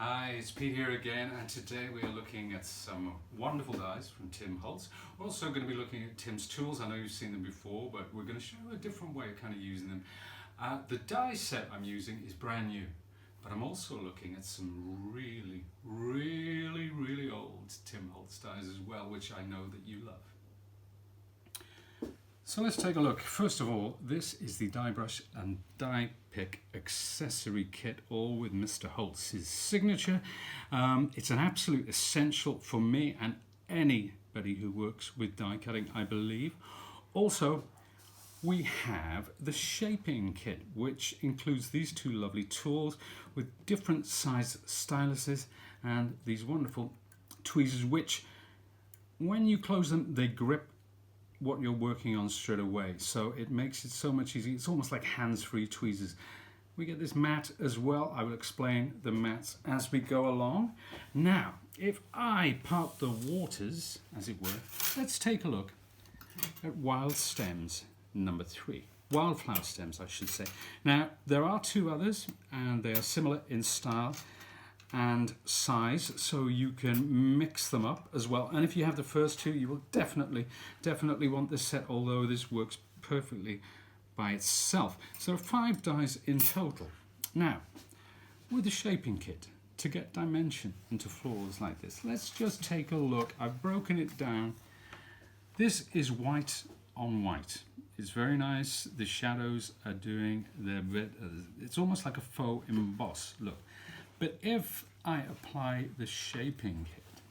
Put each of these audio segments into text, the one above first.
Hi, it's Pete here again, and today we are looking at some wonderful dies from Tim Holtz. We're also going to be looking at Tim's tools. I know you've seen them before, but we're going to show a different way of kind of using them. The die set I'm using is brand new, but I'm also looking at some really old Tim Holtz dies as well, which I know that you love. So let's take a look. First of all, this is the die brush and die pick accessory kit, all with Mr. Holtz's signature. It's an absolute essential for me and anybody who works with die cutting, I believe. Also, we have the shaping kit, which includes these two lovely tools with different size styluses and these wonderful tweezers, which when you close them, they grip what you're working on straight away, so it makes it so much easier. It's almost like hands-free tweezers. We get this mat as well. I will explain the mats as we go along. Now, if I part the waters, as it were, let's take a look at wild stems number 3. Wildflower stems, I should say. Now, there are two others, and they are similar in style and size, so you can mix them up as well. And if you have the first two, you will definitely want this set, although this works perfectly by itself. So 5 dies in total. Now, with the shaping kit, to get dimension into floors like this, let's just take a look. I've broken it down. This is white on white. It's very nice. The shadows are doing their bit. It's almost like a faux emboss look. But if I apply the shaping kit,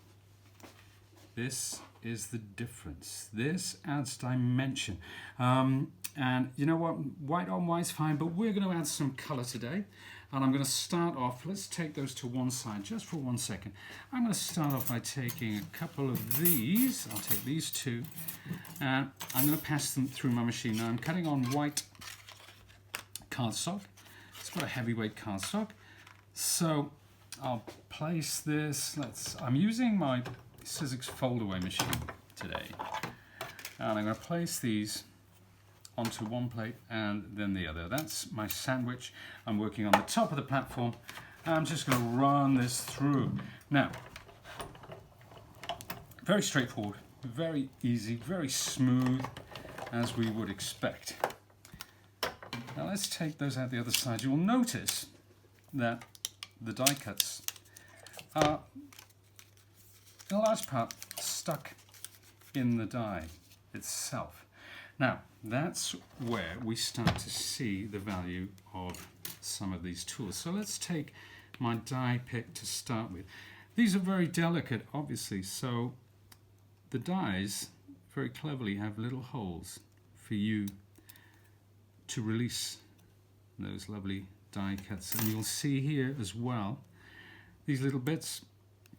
this is the difference. This adds dimension. And you know what? White on white's fine, but we're going to add some color today. And I'm going to start off, let's take those to one side just for 1 second. I'm going to start off by taking a couple of these. I'll take these two, and I'm going to pass them through my machine. Now I'm cutting on white cardstock. It's got a heavyweight cardstock. So I'll place this, I'm using my Sizzix fold-away machine today. And I'm going to place these onto one plate and then the other. That's my sandwich. I'm working on the top of the platform. I'm just going to run this through. Now, very straightforward, very easy, very smooth, as we would expect. Now let's take those out the other side. You will notice that the die cuts are in a large part stuck in the die itself. Now, that's where we start to see the value of some of these tools. So let's take my die pick to start with. These are very delicate, obviously, so the dies very cleverly have little holes for you to release those lovely die cuts. And you'll see here as well, these little bits,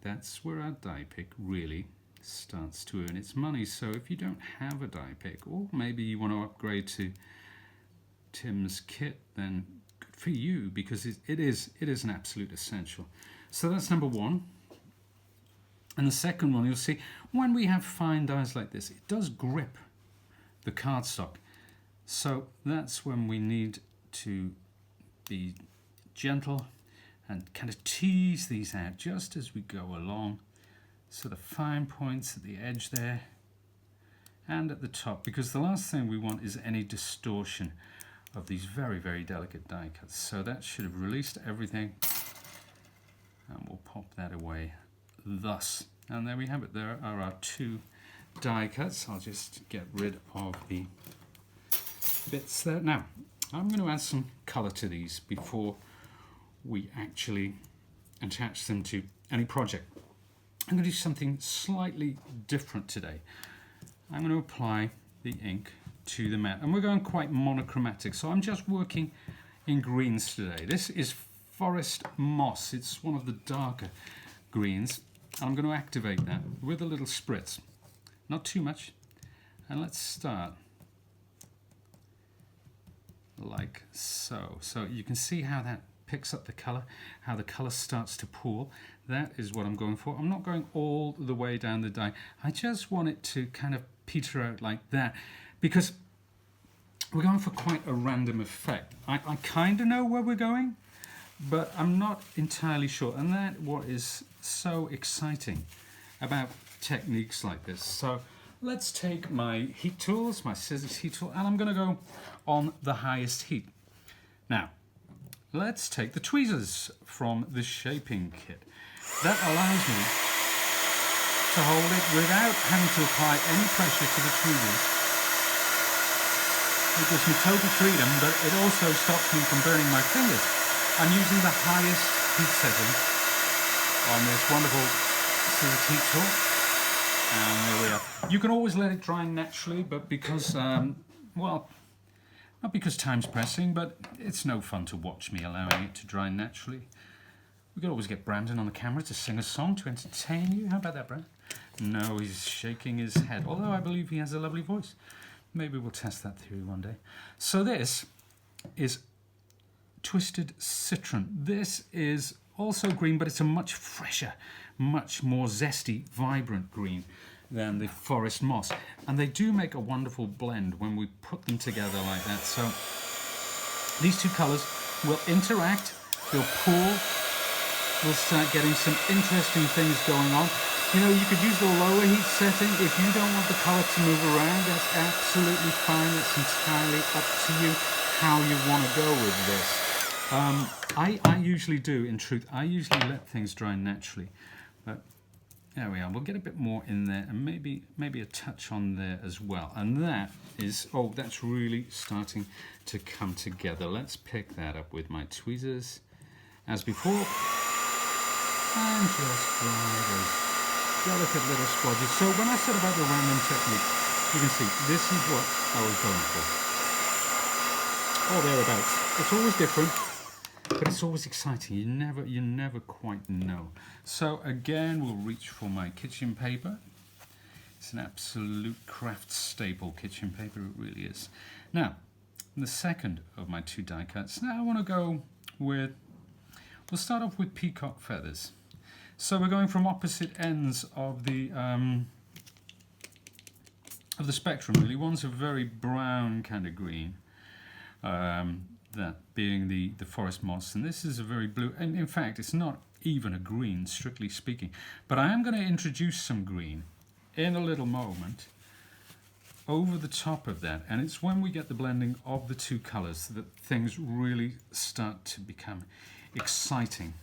that's where our die pick really starts to earn its money. So if you don't have a die pick, or maybe you want to upgrade to Tim's kit, then good for you, because it is an absolute essential. So that's number 1. And the second one, you'll see, when we have fine dies like this, it does grip the cardstock. So that's when we need to be gentle and kind of tease these out just as we go along. So the fine points at the edge there and at the top, because the last thing we want is any distortion of these very delicate die cuts. So that should have released everything, and we'll pop that away thus. And there we have it. There are our 2 die cuts. I'll just get rid of the bits there. Now, I'm going to add some color to these before we actually attach them to any project. I'm going to do something slightly different today. I'm going to apply the ink to the mat, and we're going quite monochromatic, so I'm just working in greens today. This is Forest Moss. It's one of the darker greens. I'm going to activate that with a little spritz, not too much, and let's start like so. So you can see how that picks up the color, how the color starts to pool. That is what I'm going for. I'm not going all the way down the die. I just want it to kind of peter out like that, because we're going for quite a random effect. I kind of know where we're going, but I'm not entirely sure. And that's what is so exciting about techniques like this. So let's take my heat tools, my Sizzix heat tool, and I'm going to go on the highest heat. Now, let's take the tweezers from the shaping kit. That allows me to hold it without having to apply any pressure to the tweezers. It gives me total freedom, but it also stops me from burning my fingers. I'm using the highest heat setting on this wonderful Sizzix heat tool. And there we are. You can always let it dry naturally, but because, well, not because time's pressing, but it's no fun to watch me allowing it to dry naturally. We could always get Brandon on the camera to sing a song to entertain you. How about that, Brandon? No, he's shaking his head, although I believe he has a lovely voice. Maybe we'll test that theory one day. So this is Twisted Citron. This is also green, but it's a much fresher, much more zesty, vibrant green than the forest moss. And they do make a wonderful blend when we put them together like that. So these two colours will interact, they'll pool, we'll start getting some interesting things going on. You know, you could use the lower heat setting. If you don't want the colour to move around, that's absolutely fine. That's entirely up to you how you want to go with this. I usually do, in truth, I usually let things dry naturally. But there we are. We'll get a bit more in there and maybe a touch on there as well. And that is, oh, that's really starting to come together. Let's pick that up with my tweezers as before. And just dry those delicate little splodges. So when I said about the random technique, you can see this is what I was going for. Or thereabouts. It's always different, but it's always exciting. You never quite know. So again, we'll reach for my kitchen paper. It's an absolute craft staple, kitchen paper, it really is. Now, the second of my two die cuts. Now I want to go with, we'll start off with peacock feathers. So we're going from opposite ends of the spectrum, really. One's a very brown kind of green, that being the forest moss, and this is a very blue, and in fact it's not even a green, strictly speaking. But I am going to introduce some green in a little moment over the top of that, and it's when we get the blending of the two colours that things really start to become exciting.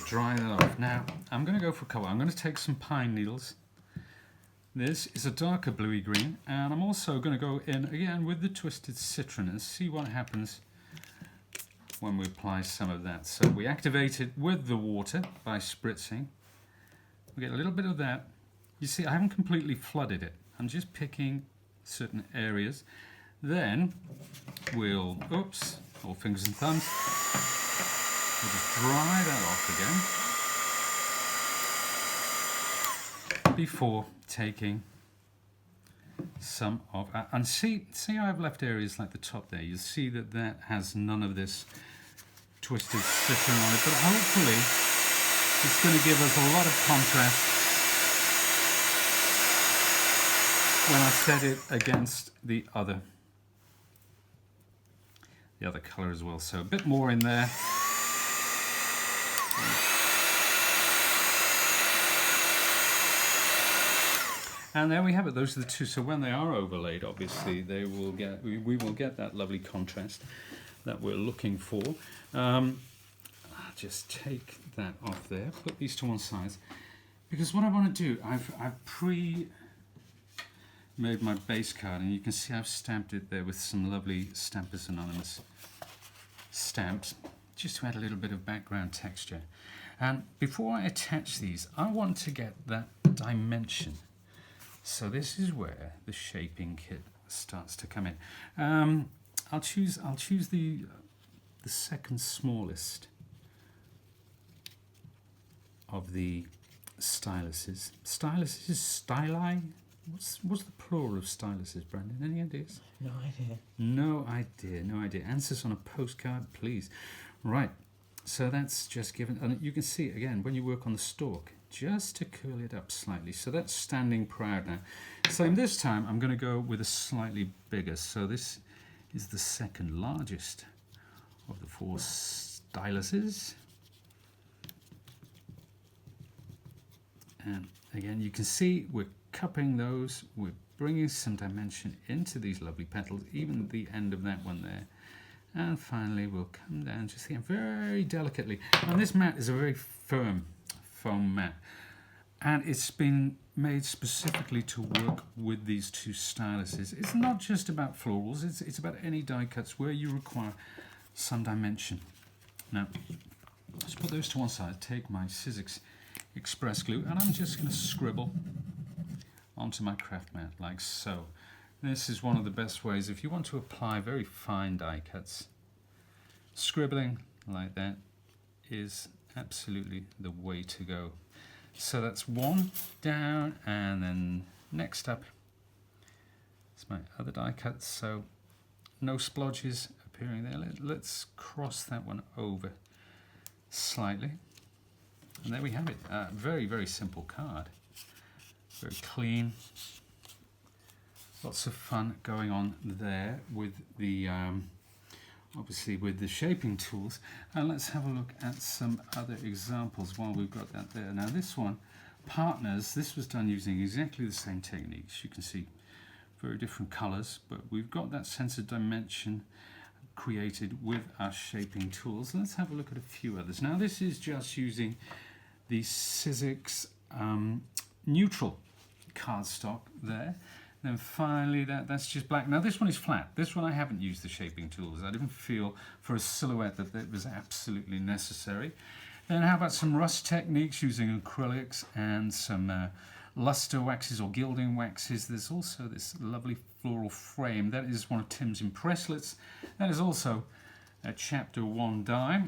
Dry that off. Now I'm going to go for colour. I'm going to take some pine needles. This is a darker bluey green, and I'm also going to go in again with the Twisted Citron and see what happens when we apply some of that. So we activate it with the water by spritzing. We get a little bit of that. You see, I haven't completely flooded it. I'm just picking certain areas. Then we'll, oops, all fingers and thumbs. We'll just dry that off again before taking some of, and see how I've left areas like the top there. You'll see that that has none of this Twisted Citron on it, but hopefully it's going to give us a lot of contrast when I set it against the other colour as well. So a bit more in there. And there we have it. Those are the two. So when they are overlaid, obviously they will get. We will get that lovely contrast that we're looking for. I'll just take that off there. Put these to one side, because what I want to do, I've pre-made my base card, and you can see I've stamped it there with some lovely Stampers Anonymous stamps, just to add a little bit of background texture. And before I attach these, I want to get that dimension. So this is where the shaping kit starts to come in. I'll choose the second smallest of the styluses. Styluses, styli? What's the plural of styluses, Brandon? Any ideas? No idea. No idea. Answers on a postcard, please. Right. So that's just given, and you can see again when you work on the stalk, just to curl it up slightly. So that's standing proud now. Same this time, I'm going to go with a slightly bigger. So this is the second largest of the 4 styluses. And again, you can see we're cupping those, we're bringing some dimension into these lovely petals, even the end of that one there. And finally, we'll come down just again very delicately. And this mat is a very firm foam mat. And it's been made specifically to work with these 2 styluses. It's not just about florals, it's about any die cuts where you require some dimension. Now, let's put those to one side, take my Sizzix Express glue, and I'm just going to scribble onto my craft mat like so. This is one of the best ways if you want to apply very fine die cuts. Scribbling like that is absolutely the way to go. So that's one down, and then next up is my other die cut. So no splodges appearing there. Let's cross that one over slightly. And there we have it. Very, very simple card. Very clean. Lots of fun going on there with the, obviously with the shaping tools. And let's have a look at some other examples while we've got that there. Now this one, Partners, this was done using exactly the same techniques. You can see very different colors, but we've got that sense of dimension created with our shaping tools. Let's have a look at a few others. Now this is just using the Sizzix neutral cardstock there. Then finally that's just black. Now this one is flat. This one I haven't used the shaping tools. I didn't feel for a silhouette that it was absolutely necessary. Then how about some rust techniques using acrylics and some luster waxes or gilding waxes. There's also this lovely floral frame. That is one of Tim's Impresslets. That is also a chapter 1 die.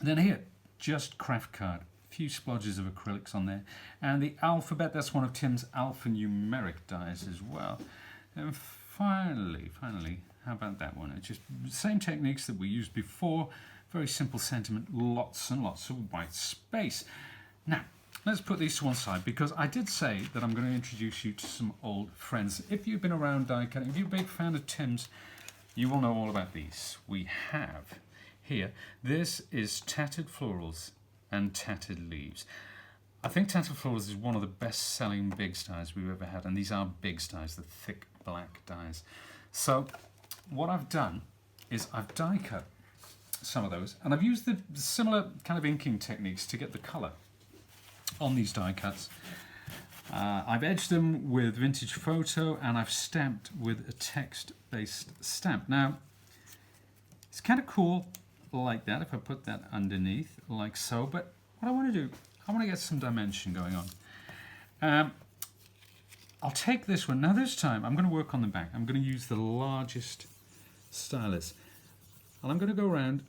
Then here, just craft card. Few splodges of acrylics on there, and the alphabet, that's one of Tim's alphanumeric dies as well. And finally, how about that one? It's just the same techniques that we used before. Very simple sentiment, lots and lots of white space. Now let's put these to one side, because I did say that I'm going to introduce you to some old friends. If you've been around die cutting, if you're a big fan of Tim's, you will know all about these. We have here, this is Tattered Florals and Tattered Leaves. I think Tattered Florals is one of the best-selling big dies we've ever had, and these are big dies, the thick black dies. So what I've done is I've die cut some of those, and I've used the similar kind of inking techniques to get the colour on these die cuts. I've edged them with vintage photo, and I've stamped with a text-based stamp. Now, it's kind of cool like that if I put that underneath like so, but what I want to do, I want to get some dimension going on. I'll take this one. Now this time I'm going to work on the back. I'm going to use the largest stylus, and I'm going to go around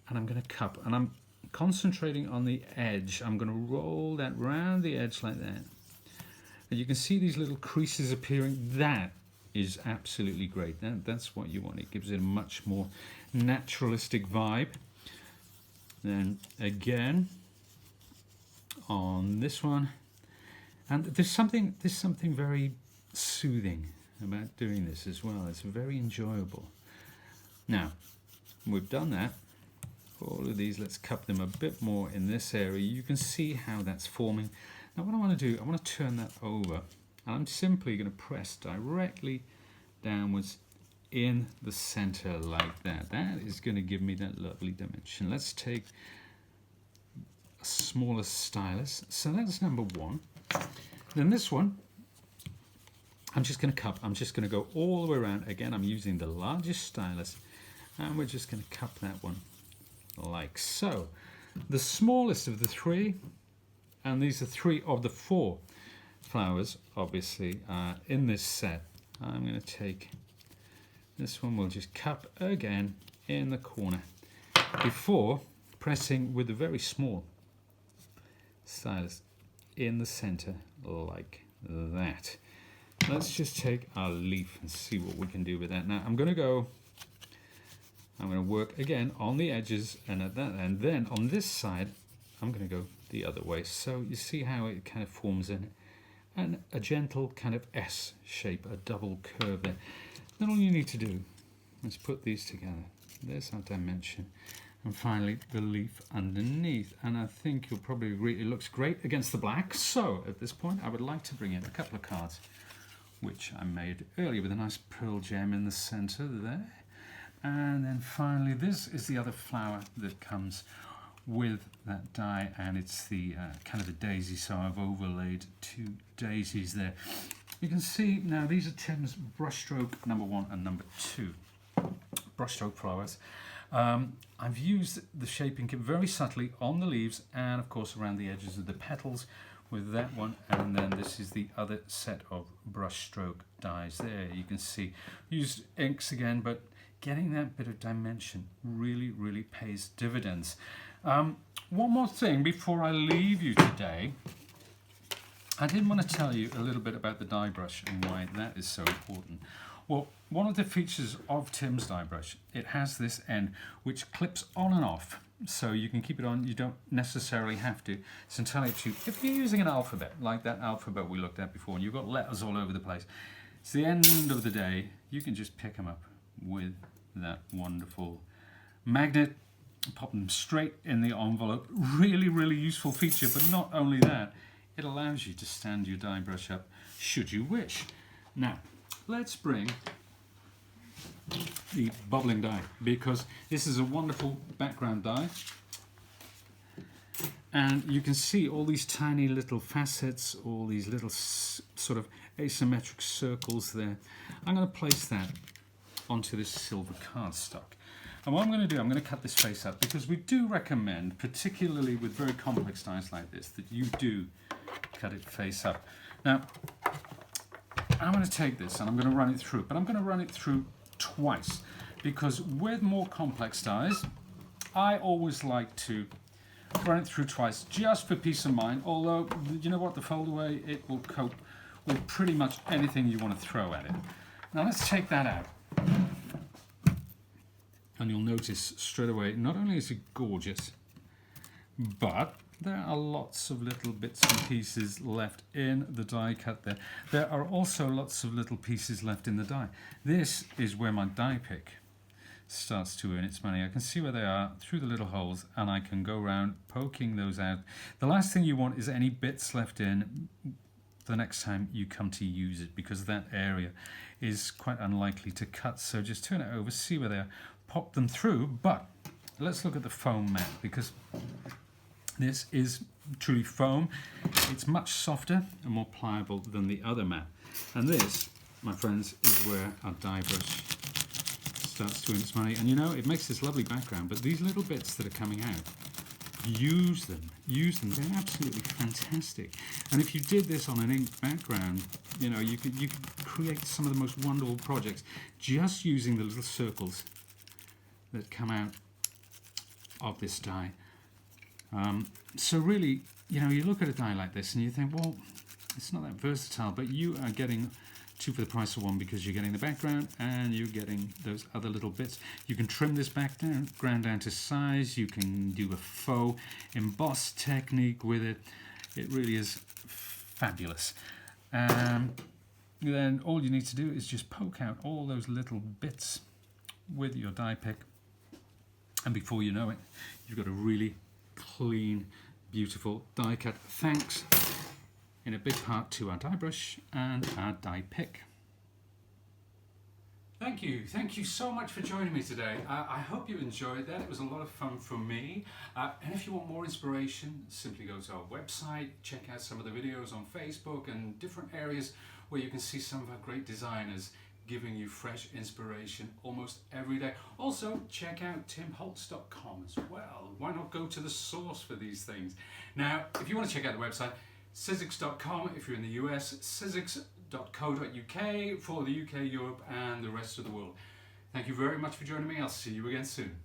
and I'm going to cup, and I'm concentrating on the edge. I'm going to roll that round the edge like that, and you can see these little creases appearing. That is absolutely great. That's what you want. It gives it a much more naturalistic vibe. Then again on this one, and there's something very soothing about doing this as well. It's very enjoyable. Now we've done that, all of these, let's cup them a bit more in this area. You can see how that's forming. Now what I want to do, I want to turn that over, and I'm simply going to press directly downwards in the center like that. That is going to give me that lovely dimension. Let's take a smaller stylus. So that's number 1. Then this one, I'm just going to cup. I'm just going to go all the way around. Again, I'm using the largest stylus, and we're just going to cup that one like so. The smallest of the 3, and these are 3 of the 4 flowers, obviously, in this set. I'm going to take this one, we'll just cup again in the corner before pressing with a very small stylus in the center like that. Let's just take our leaf and see what we can do with that. Now I'm going to work again on the edges and at that, and then on this side I'm going to go the other way. So you see how it kind of forms in and a gentle kind of S shape, a double curve there. Then all you need to do is put these together. There's our dimension. And finally the leaf underneath. And I think you'll probably agree it looks great against the black. So at this point I would like to bring in a couple of cards which I made earlier with a nice pearl gem in the center there. And then finally this is the other flower that comes with that die, and it's the kind of a daisy, so I've overlaid 2 daisies there. You can see now these are Tim's Brushstroke number 1 and number 2 Brushstroke flowers. I've used the shaping kit very subtly on the leaves and of course around the edges of the petals with that one, and then this is the other set of Brushstroke dies there. You can see used inks again, but getting that bit of dimension really pays dividends. One more thing before I leave you today. I did want to tell you a little bit about the die brush and why that is so important. Well, one of the features of Tim's die brush, it has this end which clips on and off, so you can keep it on. You don't necessarily have to. It's entirely up to you. If you're using an alphabet, like that alphabet we looked at before, and you've got letters all over the place, it's the end of the day, you can just pick them up with that wonderful magnet, pop them straight in the envelope. Really useful feature, but not only that, it allows you to stand your die brush up should you wish. Now let's bring the bubbling die, because this is a wonderful background die, and you can see all these tiny little facets, all these little sort of asymmetric circles there. I'm going to place that onto this silver cardstock. And what I'm going to do, I'm going to cut this face up, because we do recommend, particularly with very complex dies like this, that you do cut it face up. Now, I'm going to take this and I'm going to run it through, but I'm going to run it through twice, because with more complex dies, I always like to run it through twice, just for peace of mind, although, you know what, the fold away, it will cope with pretty much anything you want to throw at it. Now let's take that out. And you'll notice straight away, not only is it gorgeous, but there are lots of little bits and pieces left in the die cut there. There are also lots of little pieces left in the die. This is where my die pick starts to earn its money. I can see where they are through the little holes, and I can go around poking those out. The last thing you want is any bits left in the next time you come to use it, because that area is quite unlikely to cut. So just turn it over, see where they are, pop them through. But let's look at the foam mat, because this is truly foam. It's much softer and more pliable than the other mat. And this, my friends, is where our die brush starts to earn its money. And you know, it makes this lovely background, but these little bits that are coming out, use them, they're absolutely fantastic. And if you did this on an ink background, you know, you could create some of the most wonderful projects just using the little circles that come out of this die. So really, you know, you look at a die like this and you think, well, it's not that versatile, but you are getting 2 for the price of 1, because you're getting the background and you're getting those other little bits. You can trim this background down to size. You can do a faux emboss technique with it. It really is fabulous. Then all you need to do is just poke out all those little bits with your die pick, and before you know it, you've got a really clean, beautiful die cut. Thanks in a big part to our die brush and our die pick. Thank you so much for joining me today. I hope you enjoyed that. It was a lot of fun for me. And if you want more inspiration, simply go to our website, check out some of the videos on Facebook and different areas where you can see some of our great designers giving you fresh inspiration almost every day. Also, check out timholtz.com as well. Why not go to the source for these things? Now, if you want to check out the website, Sizzix.com if you're in the US, Sizzix.co.uk for the UK, Europe and the rest of the world. Thank you very much for joining me. I'll see you again soon.